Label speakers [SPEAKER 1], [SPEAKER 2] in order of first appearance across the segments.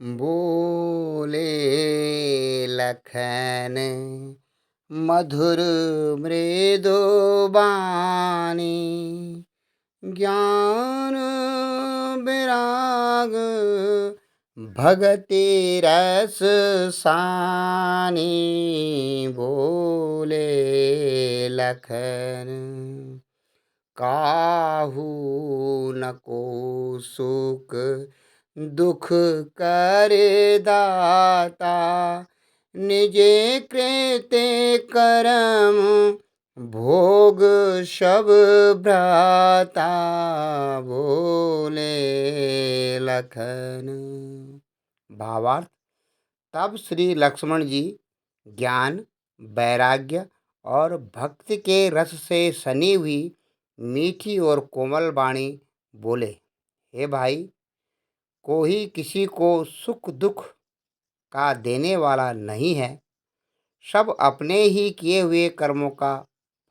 [SPEAKER 1] बोले लखन मधुर मृदु बानी ज्ञान विराग भगति रस सानी बोले लखन काहू न को सुख दुख करे दाता निजे कृते करम भोग सब भ्राता बोले लखन। भावार्थ। तब श्री लक्ष्मण जी ज्ञान, वैराग्य और भक्ति के रस से सनी हुई मीठी और कोमल वाणी बोले, हे भाई, कोई किसी को सुख दुख का देने वाला नहीं है। सब अपने ही किए हुए कर्मों का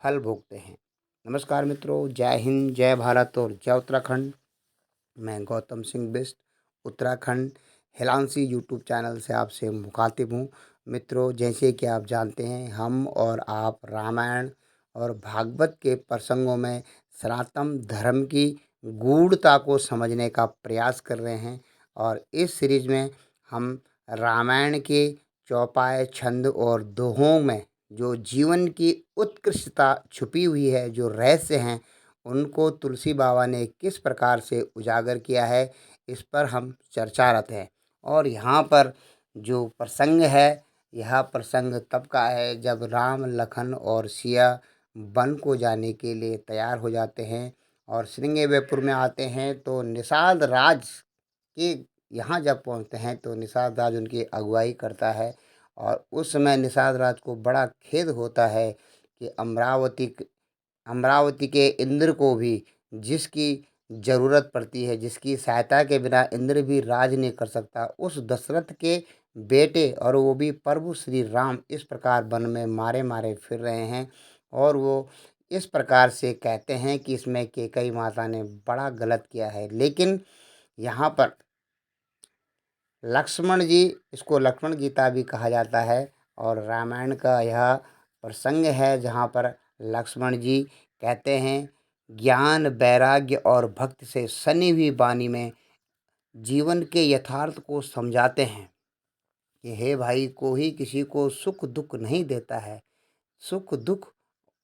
[SPEAKER 1] फल भोगते हैं। नमस्कार मित्रों, जय हिंद, जय भारत और जय उत्तराखंड। मैं गौतम सिंह बिष्ट उत्तराखंड हिलांसी यूट्यूब चैनल से आपसे मुखातिब हूँ। मित्रों, जैसे कि आप जानते हैं, हम और आप रामायण और भागवत के प्रसंगों में सनातन धर्म की गूढ़ता को समझने का प्रयास कर रहे हैं। और इस सीरीज में हम रामायण के चौपाए, छंद और दोहों में जो जीवन की उत्कृष्टता छुपी हुई है, जो रहस्य हैं, उनको तुलसी बाबा ने किस प्रकार से उजागर किया है, इस पर हम चर्चारत हैं। और यहाँ पर जो प्रसंग है, यह प्रसंग तब का है जब राम, लखन और सिया वन को जाने के लिए तैयार हो जाते हैं और श्रृंगेरपुर में आते हैं। तो निषाद राज के यहाँ जब पहुँचते हैं तो निषाद राज उनकी अगुवाई करता है। और उस समय निषाद राज को बड़ा खेद होता है कि अमरावती के इंद्र को भी जिसकी ज़रूरत पड़ती है, जिसकी सहायता के बिना इंद्र भी राज नहीं कर सकता, उस दशरथ के बेटे और वो भी प्रभु श्री राम इस प्रकार वन में मारे मारे फिर रहे हैं। और वो इस प्रकार से कहते हैं कि इसमें कैकेयी माता ने बड़ा गलत किया है। लेकिन यहाँ पर लक्ष्मण जी, इसको लक्ष्मण गीता भी कहा जाता है, और रामायण का यह प्रसंग है जहाँ पर लक्ष्मण जी कहते हैं, ज्ञान, वैराग्य और भक्ति से सनी हुई वाणी में जीवन के यथार्थ को समझाते हैं कि हे भाई, कोई किसी को सुख दुख नहीं देता है। सुख दुख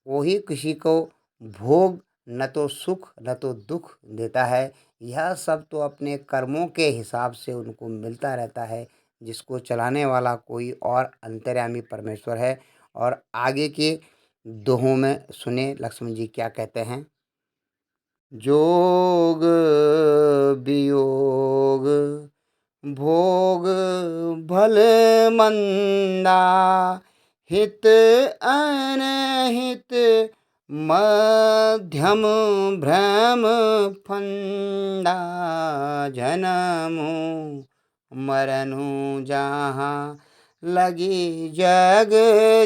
[SPEAKER 1] कोई किसी को भोग न तो सुख न तो दुख देता है। यह सब तो अपने कर्मों के हिसाब से उनको मिलता रहता है, जिसको चलाने वाला कोई और अंतर्यामी परमेश्वर है। और आगे के दोहों में सुने लक्ष्मण जी क्या कहते हैं। जोग वियोग भोग भल मंदा हित अनहित मध्यम भ्रम फंदा जन्मु मरनु जहाँ लगी जग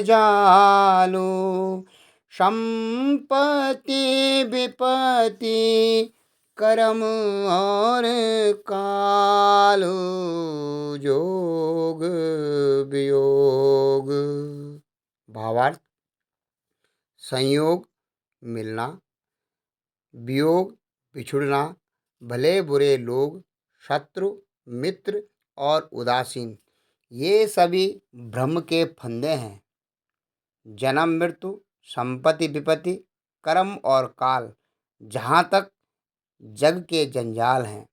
[SPEAKER 1] जालू संपत्ति विपत्ति करम और कालो जोग वियोग। भावार्थ। संयोग मिलना, वियोग बिछुड़ना, भले बुरे लोग, शत्रु, मित्र और उदासीन, ये सभी भ्रम के फंदे हैं। जन्म मृत्यु, संपत्ति विपत्ति, कर्म और काल, जहाँ तक जग के जंजाल हैं।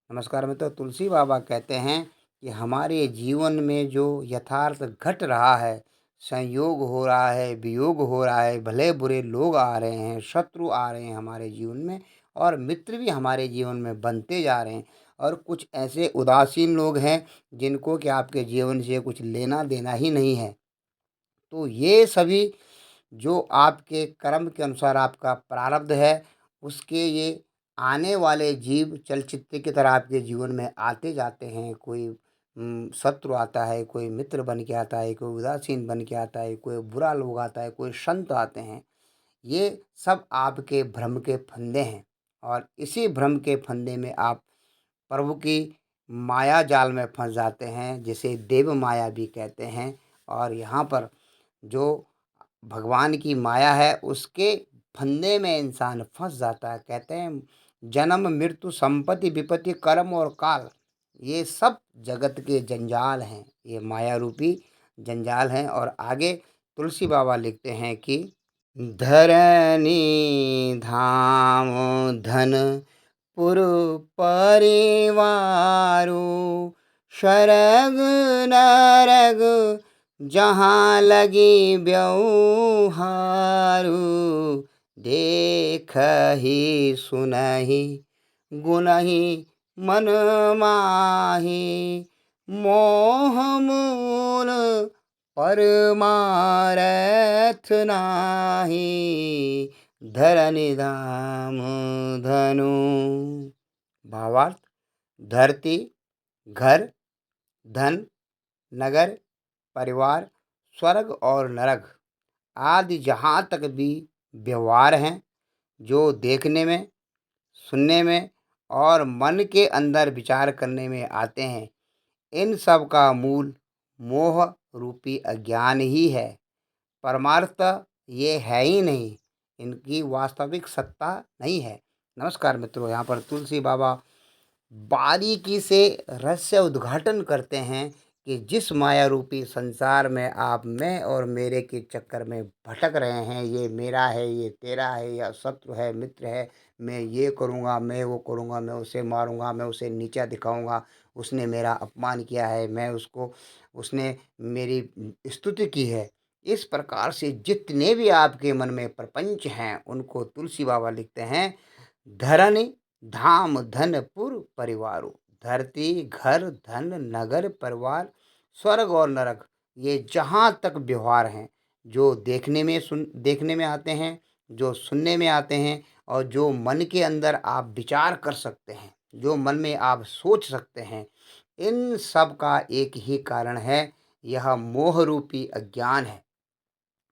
[SPEAKER 1] नमस्कार मित्रों, तुलसी बाबा कहते हैं कि हमारे जीवन में जो यथार्थ घट रहा है, संयोग हो रहा है, वियोग हो रहा है, भले बुरे लोग आ रहे हैं, शत्रु आ रहे हैं हमारे जीवन में, और मित्र भी हमारे जीवन में बनते जा रहे हैं, और कुछ ऐसे उदासीन लोग हैं जिनको कि आपके जीवन से कुछ लेना देना ही नहीं है। तो ये सभी जो आपके कर्म के अनुसार आपका प्रारब्ध है, उसके ये आने वाले जीव चलचित्र की तरह आपके जीवन में आते जाते हैं। कोई शत्रु आता है, कोई मित्र बन के आता है, कोई उदासीन बन के आता है, कोई बुरा लोग आता है, कोई संत आते हैं। ये सब आपके भ्रम के फंदे हैं, और इसी भ्रम के फंदे में आप प्रभु की माया जाल में फंस जाते हैं, जिसे देव माया भी कहते हैं। और यहाँ पर जो भगवान की माया है उसके फंदे में इंसान फंस जाता है। कहते हैं जन्म मृत्यु संपत्ति विपत्ति कर्म और काल, ये सब जगत के जंजाल हैं, ये माया रूपी जंजाल हैं। और आगे तुलसी बाबा लिखते हैं कि धरनी धाम धन पुर परिवारो शरग नरग जहाँ लगी व्यवहारु देखहि सुनहि गुणहि मन माहि मोह मूल परमारथ नाही धरनी धाम धनु। भावार्थ, धरती, घर, धन, नगर, परिवार, स्वर्ग और नरक आदि जहाँ तक भी व्यवहार हैं, जो देखने में, सुनने में और मन के अंदर विचार करने में आते हैं, इन सब का मूल मोह रूपी अज्ञान ही है। परमार्थ ये है ही नहीं, इनकी वास्तविक सत्ता नहीं है। नमस्कार मित्रों, यहाँ पर तुलसी बाबा बारीकी से रहस्य उद्घाटन करते हैं कि जिस माया रूपी संसार में आप मैं और मेरे के चक्कर में भटक रहे हैं, ये मेरा है, ये तेरा है, या शत्रु है, मित्र है, मैं ये करूँगा, मैं वो करूँगा, मैं उसे मारूँगा, मैं उसे नीचा दिखाऊँगा, उसने मेरा अपमान किया है, मैं उसको उसने मेरी स्तुति की है। इस प्रकार से जितने भी आपके मन में प्रपंच हैं, उनको तुलसी बाबा लिखते हैं धरनी धाम धन पुर परिवारो। धरती, घर, धन, नगर, परिवार, स्वर्ग और नरक, ये जहाँ तक व्यवहार हैं, जो देखने में आते हैं, जो सुनने में आते हैं और जो मन के अंदर आप विचार कर सकते हैं, जो मन में आप सोच सकते हैं, इन सब का एक ही कारण है, यह मोह रूपी अज्ञान है।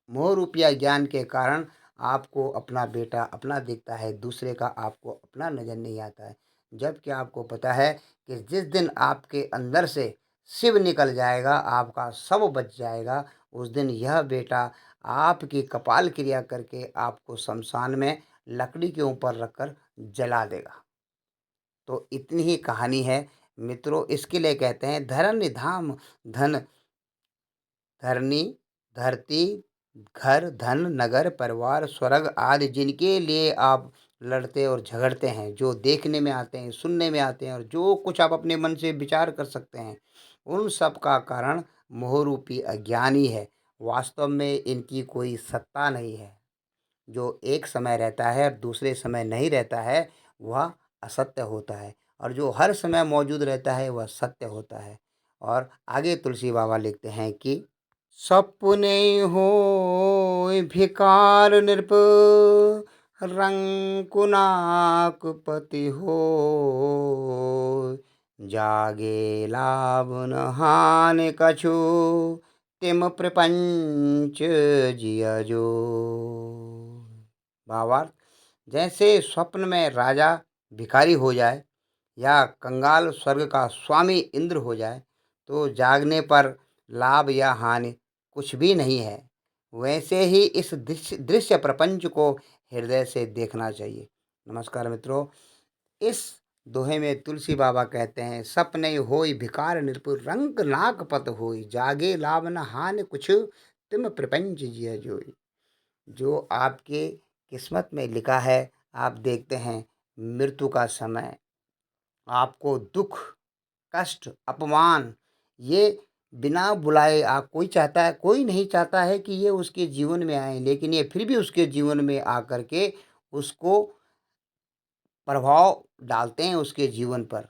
[SPEAKER 1] मोह रूपी अज्ञान के कारण आपको अपना बेटा अपना दिखता है, दूसरे का आपको अपना नज़र नहीं आता है। जबकि आपको पता है कि जिस दिन आपके अंदर से शिव निकल जाएगा, आपका सब बच जाएगा, उस दिन यह बेटा आपकी कपाल क्रिया करके आपको शमशान में लकड़ी के ऊपर रखकर जला देगा। तो इतनी ही कहानी है मित्रों। इसके लिए कहते हैं धरन धाम धन, धरनी, धरती, घर, धन, नगर, परिवार, स्वर्ग आदि जिनके लिए आप लड़ते और झगड़ते हैं, जो देखने में आते हैं, सुनने में आते हैं और जो कुछ आप अपने मन से विचार कर सकते हैं, उन सब का कारण मोहरूपी अज्ञान ही है। वास्तव में इनकी कोई सत्ता नहीं है। जो एक समय रहता है और दूसरे समय नहीं रहता है, वह असत्य होता है, और जो हर समय मौजूद रहता है वह सत्य होता है। और आगे तुलसी बाबा लिखते हैं कि सपने होय भिकार नृप रंकुनाक पति हो जागे लाभ न हानि कछु तिम प्रपंच जिया जो। भावार्थ, जैसे स्वप्न में राजा भिखारी हो जाए या कंगाल स्वर्ग का स्वामी इंद्र हो जाए, तो जागने पर लाभ या हानि कुछ भी नहीं है, वैसे ही इस दृश्य प्रपंच को हृदय से देखना चाहिए। नमस्कार मित्रों, इस दोहे में तुलसी बाबा कहते हैं सपने होई भिकार निरपुर रंग नाक पत होई जागे लाभ न हानि कुछ तुम प्रपंच जिया जोई। जो आपके किस्मत में लिखा है, आप देखते हैं मृत्यु का समय आपको दुख, कष्ट, अपमान, ये बिना बुलाए कोई चाहता है, कोई नहीं चाहता है कि ये उसके जीवन में आए, लेकिन ये फिर भी उसके जीवन में आकर के उसको प्रभाव डालते हैं उसके जीवन पर।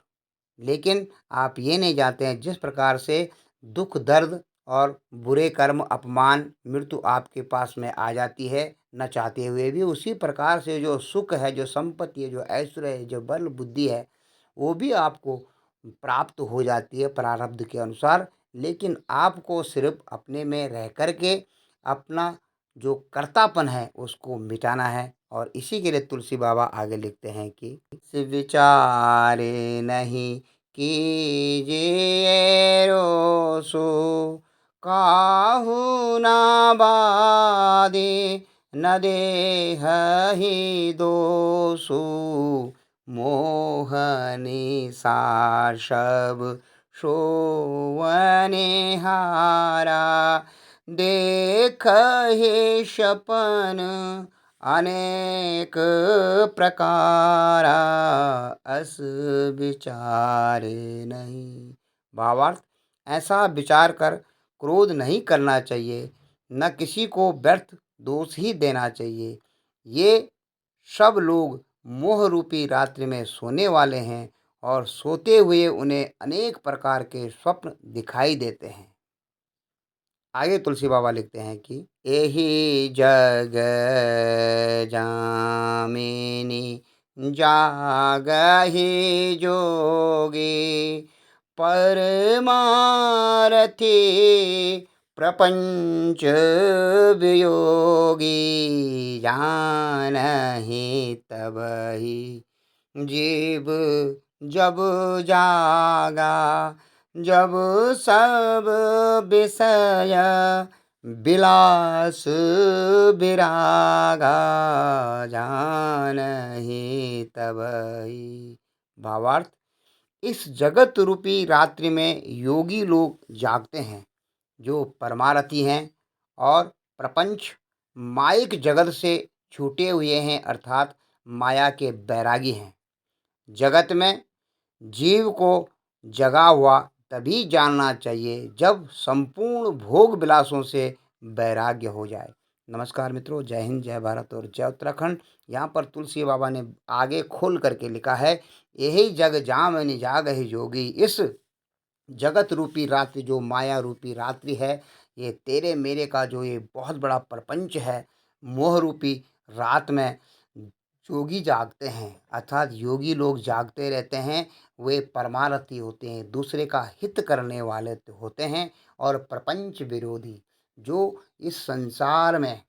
[SPEAKER 1] लेकिन आप ये नहीं जानते हैं जिस प्रकार से दुख, दर्द और बुरे कर्म, अपमान, मृत्यु आपके पास में आ जाती है न चाहते हुए भी, उसी प्रकार से जो सुख है, जो संपत्ति है, जो ऐश्वर्य है, जो बल बुद्धि है, वो भी आपको प्राप्त हो जाती है प्रारब्ध के अनुसार। लेकिन आपको सिर्फ अपने में रह कर के अपना जो कर्तापन है उसको मिटाना है। और इसी के लिए तुलसी बाबा आगे लिखते हैं कि विचारे नहीं कीजिए रोसो काहू ना बादे न देहि दोषु मोहनी सार सब सोवने हारा देख हे सपन अनेक प्रकारा अस विचार नहीं। भावार्थ, ऐसा विचार कर क्रोध नहीं करना चाहिए, न किसी को व्यर्थ दोष ही देना चाहिए। ये सब लोग मोह रूपी रात्रि में सोने वाले हैं और सोते हुए उन्हें अनेक प्रकार के स्वप्न दिखाई देते हैं। आगे तुलसी बाबा लिखते हैं कि एहि जग जामिनी जागहि जोगी परमारथी प्रपंच वियोगी जानहि तबहि जीव जब जागा जब सब विषय विलास विरागा जानहि तबहि। भावार्थ, इस जगत रूपी रात्रि में योगी लोग जागते हैं जो परमारथी हैं और प्रपंच माइक जगत से छूटे हुए हैं, अर्थात माया के बैरागी हैं। जगत में जीव को जगा हुआ तभी जानना चाहिए जब संपूर्ण भोग विलासों से वैराग्य हो जाए। नमस्कार मित्रों, जय हिंद, जय भारत और जय उत्तराखंड। यहाँ पर तुलसी बाबा ने आगे खोल करके लिखा है, यही जग जामिनी जागहि जोगी। इस जगत रूपी रात्रि, जो माया रूपी रात्रि है, ये तेरे मेरे का जो ये बहुत बड़ा प्रपंच है, मोह रूपी रात में योगी जागते हैं, अर्थात योगी लोग जागते रहते हैं। वे परमारथी होते हैं, दूसरे का हित करने वाले होते हैं और प्रपंच विरोधी, जो इस संसार में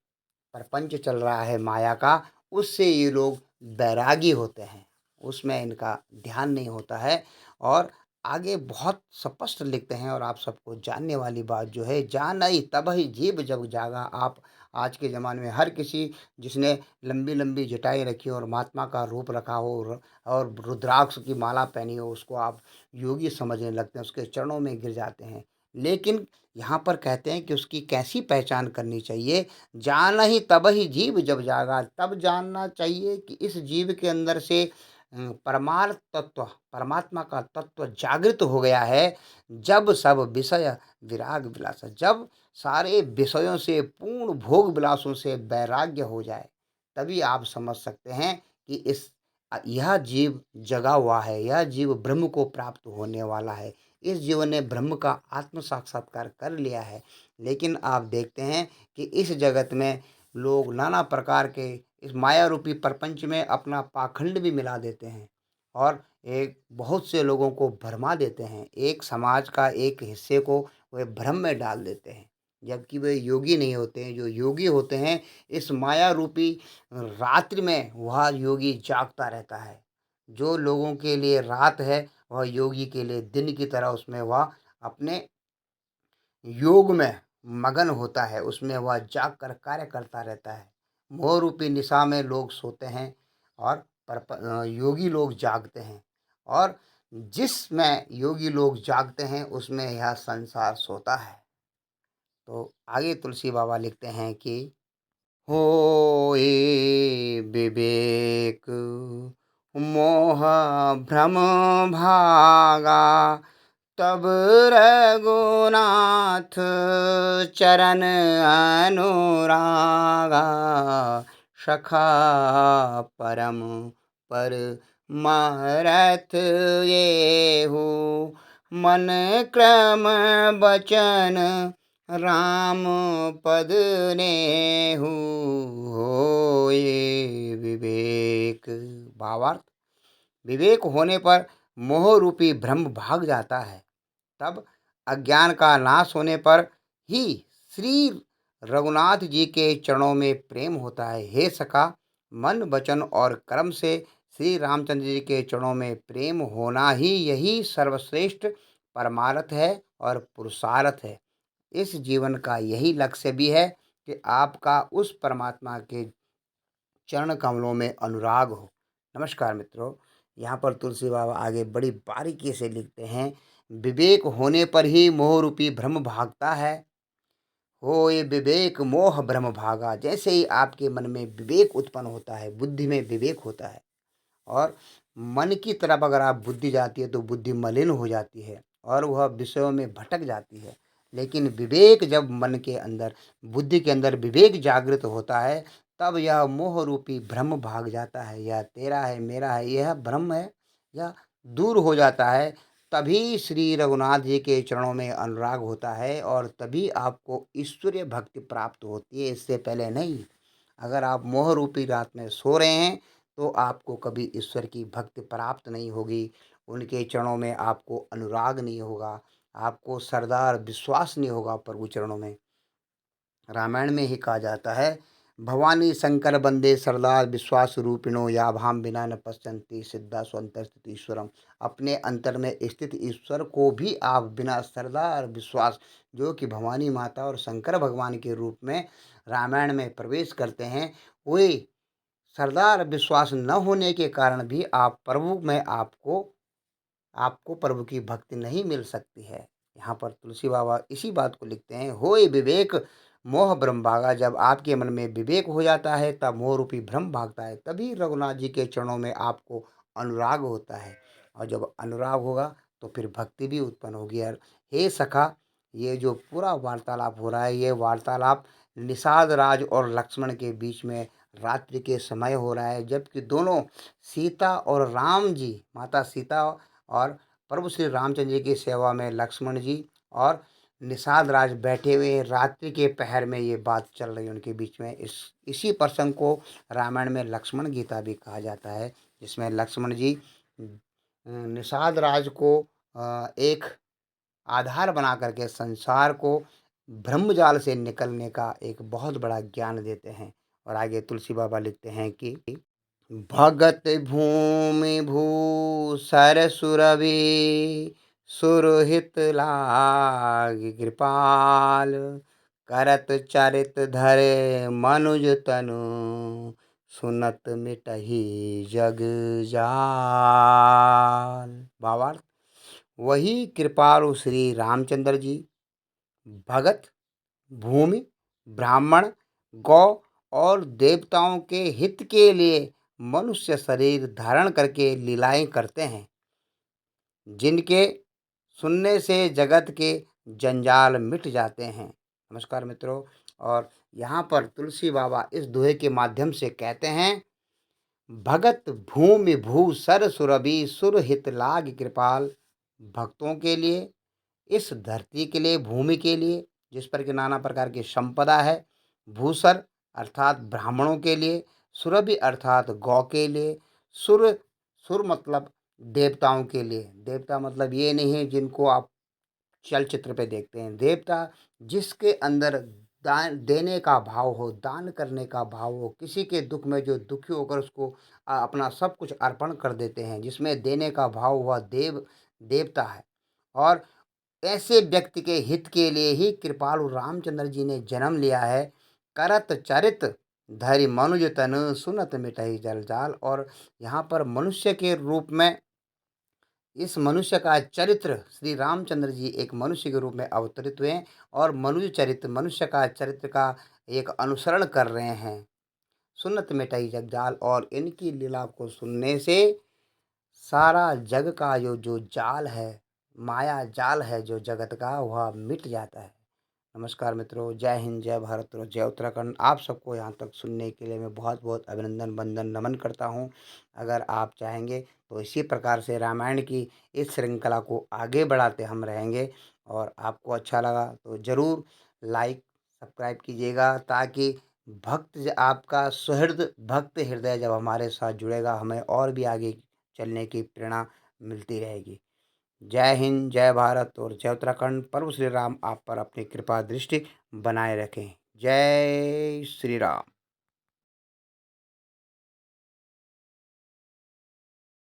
[SPEAKER 1] प्रपंच चल रहा है माया का, उससे ये लोग बैरागी होते हैं, उसमें इनका ध्यान नहीं होता है। और आगे बहुत स्पष्ट लिखते हैं, और आप सबको जानने वाली बात जो है, जानई तबहि जीव जब जागा। आप आज के ज़माने में हर किसी जिसने लंबी लंबी जटाई रखी हो और महात्मा का रूप रखा हो और रुद्राक्ष की माला पहनी हो, उसको आप योगी समझने लगते हैं, उसके चरणों में गिर जाते हैं। लेकिन यहाँ पर कहते हैं कि उसकी कैसी पहचान करनी चाहिए। जानहि तबहि जीव जब जागा, तब जानना चाहिए कि इस जीव के अंदर से परमार्थ तत्व, परमात्मा का तत्व जागृत हो गया है, जब सब विषय विराग विलास, जब सारे विषयों से, पूर्ण भोग विलासों से वैराग्य हो जाए, तभी आप समझ सकते हैं कि यह जीव जगा हुआ है, यह जीव ब्रह्म को प्राप्त होने वाला है, इस जीवन ने ब्रह्म का आत्म साक्षात्कार कर लिया है। लेकिन आप देखते हैं कि इस जगत में लोग नाना प्रकार के इस माया रूपी प्रपंच में अपना पाखंड भी मिला देते हैं और एक बहुत से लोगों को भरमा देते हैं, एक समाज का एक हिस्से को वे भ्रम में डाल देते हैं, जबकि वे योगी नहीं होते हैं। जो योगी होते हैं, इस माया रूपी रात्रि में वह योगी जागता रहता है। जो लोगों के लिए रात है, वह योगी के लिए दिन की तरह उसमें वह अपने योग में मगन होता है, उसमें वह जाग कर कार्य करता रहता है। मोह रूपी निशा में लोग सोते हैं और योगी लोग जागते हैं, और जिसमें योगी लोग जागते हैं उसमें यह संसार सोता है। तो आगे तुलसी बाबा लिखते हैं कि होए विवेक मोह भ्रम भागा, तब रघुनाथ चरण अनुरागा, सखा परम पर मारथ येहू, मन क्रम बचन राम पद नेहू, होए विवेक। भावार्थ, विवेक होने पर मोह रूपी भ्रम भाग जाता है, तब अज्ञान का नाश होने पर ही श्री रघुनाथ जी के चरणों में प्रेम होता है। हे सखा, मन वचन और कर्म से श्री रामचंद्र जी के चरणों में प्रेम होना ही यही सर्वश्रेष्ठ परमार्थ है और पुरुषार्थ है। इस जीवन का यही लक्ष्य भी है कि आपका उस परमात्मा के चरण कमलों में अनुराग हो। नमस्कार मित्रों, यहाँ पर तुलसी बाबा आगे बड़ी बारीकी से लिखते हैं, विवेक होने पर ही मोह रूपी भ्रम भागता है। होए विवेक मोह भ्रम भागा। जैसे ही आपके मन में विवेक उत्पन्न होता है, बुद्धि में विवेक होता है और मन की तरफ अगर आप बुद्धि जाती है तो बुद्धि मलिन हो जाती है और वह विषयों में भटक जाती है। लेकिन विवेक जब मन के अंदर, बुद्धि के अंदर विवेक जागृत होता है, तब यह मोह रूपी भ्रम भाग जाता है। यह तेरा है, मेरा है, यह भ्रम है, यह दूर हो जाता है। तभी श्री रघुनाथ जी के चरणों में अनुराग होता है और तभी आपको ईश्वरीय भक्ति प्राप्त होती है, इससे पहले नहीं। अगर आप मोह रूपी रात में सो रहे हैं तो आपको कभी ईश्वर की भक्ति प्राप्त नहीं होगी, उनके चरणों में आपको अनुराग नहीं होगा, आपको सरदार विश्वास नहीं होगा प्रभु चरणों में। रामायण में ही कहा जाता है, भवानी शंकर बंदे सरदार विश्वास रूपिणो या भाम बिना न पश्यंती सिद्धा स्वंतर स्थित ईश्वरम। अपने अंतर में स्थित ईश्वर को भी आप बिना सरदार विश्वास, जो कि भवानी माता और शंकर भगवान के रूप में रामायण में प्रवेश करते हैं, वे सरदार विश्वास न होने के कारण भी आप प्रभु में आपको आपको प्रभु की भक्ति नहीं मिल सकती है। यहाँ पर तुलसी बाबा इसी बात को लिखते हैं, होए विवेक मोह भ्रम भागा। जब आपके मन में विवेक हो जाता है तब मोह रूपी भ्रम भागता है, तभी रघुनाथ जी के चरणों में आपको अनुराग होता है और जब अनुराग होगा तो फिर भक्ति भी उत्पन्न होगी। और हे सखा, ये जो पूरा वार्तालाप हो रहा है, ये वार्तालाप निषाद राज और लक्ष्मण के बीच में रात्रि के समय हो रहा है, जबकि दोनों सीता और राम जी, माता सीता और प्रभु श्री रामचंद्र जी की सेवा में लक्ष्मण जी और निषाद राज बैठे हुए हैं। रात्रि के पहर में ये बात चल रही है उनके बीच में। इसी प्रसंग को रामायण में लक्ष्मण गीता भी कहा जाता है, जिसमें लक्ष्मण जी निषाद राज को एक आधार बना करके संसार को ब्रह्मजाल से निकलने का एक बहुत बड़ा ज्ञान देते हैं। और आगे तुलसी बाबा लिखते हैं कि भगत भूमि भूसर सुरभि सुरहित लाग कृपाल करत चरित धरे मनुज तनु सुनत मिटहि जग जाल। भावार्थ, वही कृपालु श्री रामचंद्र जी भगत, भूमि, ब्राह्मण, गौ और देवताओं के हित के लिए मनुष्य शरीर धारण करके लीलाएं करते हैं, जिनके सुनने से जगत के जंजाल मिट जाते हैं। नमस्कार मित्रों, और यहाँ पर तुलसी बाबा इस दोहे के माध्यम से कहते हैं, भगत भूमि भू सर सुरभि सुर हित लाग कृपाल। भक्तों के लिए, इस धरती के लिए, भूमि के लिए जिस पर कि नाना प्रकार की संपदा है, भूसर अर्थात ब्राह्मणों के लिए, सुरभि अर्थात गौ के लिए, सुर सुर मतलब देवताओं के लिए। देवता मतलब ये नहीं है जिनको आप चलचित्र पे देखते हैं। देवता जिसके अंदर दान देने का भाव हो, दान करने का भाव हो, किसी के दुख में जो दुखी होकर उसको अपना सब कुछ अर्पण कर देते हैं, जिसमें देने का भाव हुआ देवता है। और ऐसे व्यक्ति के हित के लिए ही कृपालु रामचंद्र जी ने जन्म लिया है। करत चरित धरि मनुज तन सुनत मिटहि जल जाल। और यहाँ पर मनुष्य के रूप में इस मनुष्य का चरित्र, श्री रामचंद्र जी एक मनुष्य के रूप में अवतरित हुए हैं और मनुष्य चरित्र, मनुष्य का चरित्र का एक अनुसरण कर रहे हैं। सुनत मिटहि जग जाल, और इनकी लीला को सुनने से सारा जग का जो जो जाल है, माया जाल है जो जगत का, वह मिट जाता है। नमस्कार मित्रों, जय हिंद, जय भारत और जय उत्तराखंड। आप सबको यहाँ तक सुनने के लिए मैं बहुत बहुत अभिनंदन, वंदन, नमन करता हूँ। अगर आप चाहेंगे तो इसी प्रकार से रामायण की इस श्रृंखला को आगे बढ़ाते हम रहेंगे। और आपको अच्छा लगा तो ज़रूर लाइक सब्सक्राइब कीजिएगा, ताकि आपका सुहृद भक्त हृदय जब हमारे साथ जुड़ेगा, हमें और भी आगे चलने की प्रेरणा मिलती रहेगी। जय हिंद, जय भारत और जय उत्तराखंड। प्रभु श्री राम आप पर अपनी कृपा दृष्टि बनाए रखें। जय श्री राम।